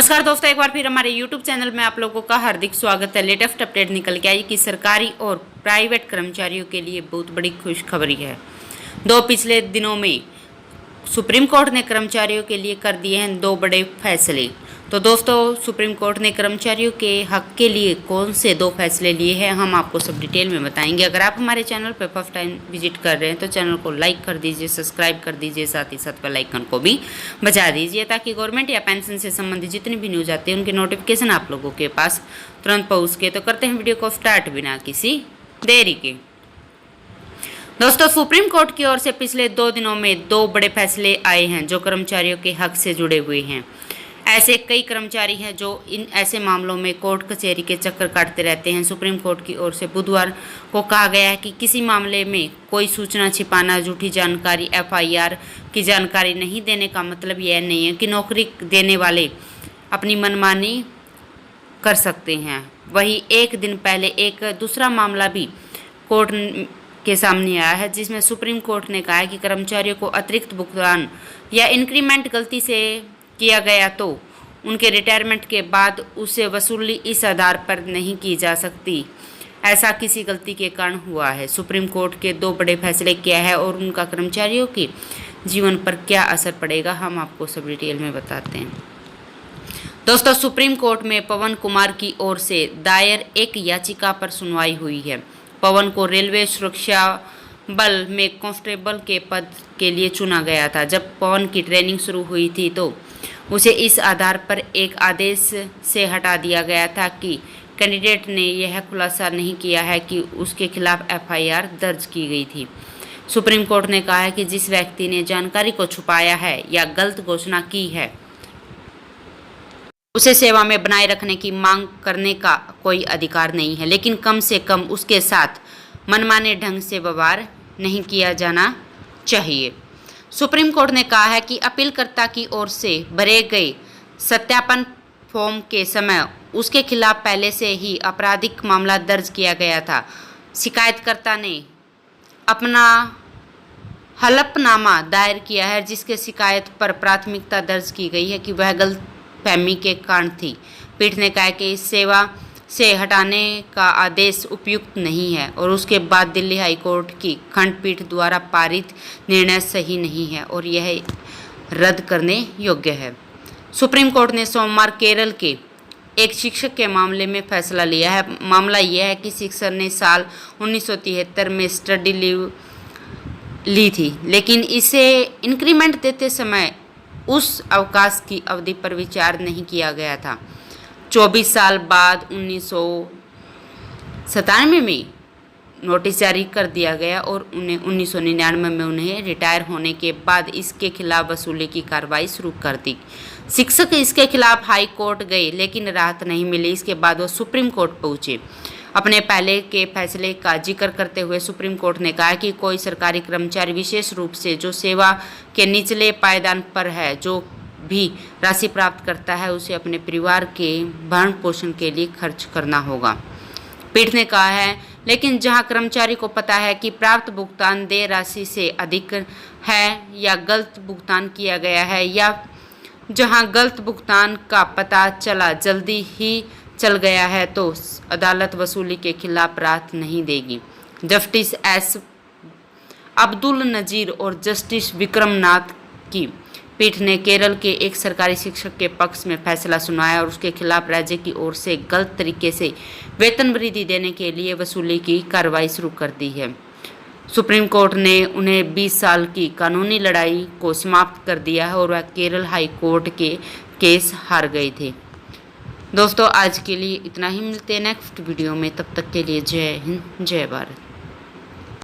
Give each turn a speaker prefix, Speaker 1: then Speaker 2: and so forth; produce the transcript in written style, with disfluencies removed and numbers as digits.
Speaker 1: नमस्कार दोस्तों, एक बार फिर हमारे YouTube चैनल में आप लोगों का हार्दिक स्वागत है। लेटेस्ट अपडेट निकल के आई कि सरकारी और प्राइवेट कर्मचारियों के लिए बहुत बड़ी खुशखबरी है। पिछले दिनों में सुप्रीम कोर्ट ने कर्मचारियों के लिए कर दिए हैं 2 बड़े फैसले। तो दोस्तों, सुप्रीम कोर्ट ने कर्मचारियों के हक के लिए कौन से 2 फैसले लिए हैं, हम आपको सब डिटेल में बताएंगे। अगर आप हमारे चैनल पर फर्स्ट टाइम विजिट कर रहे हैं तो चैनल को लाइक कर दीजिए, सब्सक्राइब कर दीजिए, साथ ही साथ बेल आइकन को भी बजा दीजिए ताकि गवर्नमेंट या पेंशन से संबंधित जितनी भी न्यूज़ आती है उनकी नोटिफिकेशन आप लोगों के पास तुरंत पहुँच के। तो करते हैं वीडियो को स्टार्ट बिना किसी देरी के। दोस्तों, सुप्रीम कोर्ट की ओर से पिछले 2 दिनों में 2 बड़े फैसले आए हैं जो कर्मचारियों के हक से जुड़े हुए हैं। ऐसे कई कर्मचारी हैं जो इन ऐसे मामलों में कोर्ट कचहरी के चक्कर काटते रहते हैं। सुप्रीम कोर्ट की ओर से बुधवार को कहा गया है कि किसी मामले में कोई सूचना छिपाना, झूठी जानकारी, FIR की जानकारी नहीं देने का मतलब यह नहीं है कि नौकरी देने वाले अपनी मनमानी कर सकते हैं। वहीं एक दिन पहले एक दूसरा मामला भी कोर्ट के सामने आया है जिसमें सुप्रीम कोर्ट ने कहा है कि कर्मचारियों को अतिरिक्त भुगतान या इंक्रीमेंट गलती से किया गया तो उनके रिटायरमेंट के बाद उसे वसूली इस आधार पर नहीं की जा सकती। ऐसा किसी गलती के कारण हुआ है। सुप्रीम कोर्ट के 2 बड़े फैसले क्या है और उनका कर्मचारियों के जीवन पर क्या असर पड़ेगा, हम आपको सब डिटेल में बताते हैं। दोस्तों, सुप्रीम कोर्ट में पवन कुमार की ओर से दायर एक याचिका पर सुनवाई हुई है। पवन को रेलवे सुरक्षा बल में कांस्टेबल के पद के लिए चुना गया था। जब पवन की ट्रेनिंग शुरू हुई थी तो उसे इस आधार पर एक आदेश से हटा दिया गया था कि कैंडिडेट ने यह खुलासा नहीं किया है कि उसके खिलाफ FIR दर्ज की गई थी। सुप्रीम कोर्ट ने कहा है कि जिस व्यक्ति ने जानकारी को छुपाया है या गलत घोषणा की है उसे सेवा में बनाए रखने की मांग करने का कोई अधिकार नहीं है, लेकिन कम से कम उसके साथ मनमाने ढंग से व्यवहार नहीं किया जाना चाहिए। सुप्रीम कोर्ट ने कहा है कि अपीलकर्ता की ओर से भरे गए सत्यापन फॉर्म के समय उसके खिलाफ पहले से ही आपराधिक मामला दर्ज किया गया था। शिकायतकर्ता ने अपना हलफनामा दायर किया है जिसके शिकायत पर प्राथमिकता दर्ज की गई है कि वह गलतफहमी के कारण थी। पीठ ने कहा कि इस सेवा से हटाने का आदेश उपयुक्त नहीं है और उसके बाद दिल्ली हाई कोर्ट की खंडपीठ द्वारा पारित निर्णय सही नहीं है और यह रद्द करने योग्य है। सुप्रीम कोर्ट ने सोमवार केरल के एक शिक्षक के मामले में फैसला लिया है। मामला यह है कि शिक्षक ने साल 1973 में स्टडी लीव ली थी, लेकिन इसे इंक्रीमेंट देते समय उस अवकाश की अवधि पर विचार नहीं किया गया था। 24 साल बाद 1997 में नोटिस जारी कर दिया गया और 1999 में उन्हें रिटायर होने के बाद इसके खिलाफ वसूली की कार्रवाई शुरू कर दी। शिक्षक इसके खिलाफ हाई कोर्ट गए लेकिन राहत नहीं मिली। इसके बाद वो सुप्रीम कोर्ट पहुंचे। अपने पहले के फैसले का जिक्र करते हुए सुप्रीम कोर्ट ने कहा कि कोई सरकारी कर्मचारी, विशेष रूप से जो सेवा के निचले पायदान पर है, जो भी राशि प्राप्त करता है उसे अपने परिवार के भरण पोषण के लिए खर्च करना होगा। पीठ ने कहा है, लेकिन जहां कर्मचारी को पता है कि प्राप्त भुगतान देय राशि से अधिक है या गलत भुगतान किया गया है या जहां गलत भुगतान का पता जल्दी ही चल गया है तो अदालत वसूली के खिलाफ राहत नहीं देगी। जस्टिस S अब्दुल नजीर और जस्टिस विक्रम नाथ की पीठ ने केरल के एक सरकारी शिक्षक के पक्ष में फैसला सुनाया और उसके खिलाफ राज्य की ओर से गलत तरीके से वेतन वृद्धि देने के लिए वसूली की कार्रवाई शुरू कर दी है। सुप्रीम कोर्ट ने उन्हें 20 साल की कानूनी लड़ाई को समाप्त कर दिया है और वह केरल हाई कोर्ट के केस हार गए थे। दोस्तों, आज के लिए इतना ही। मिलते हैं नेक्स्ट वीडियो में, तब तक के लिए जय हिंद, जय भारत।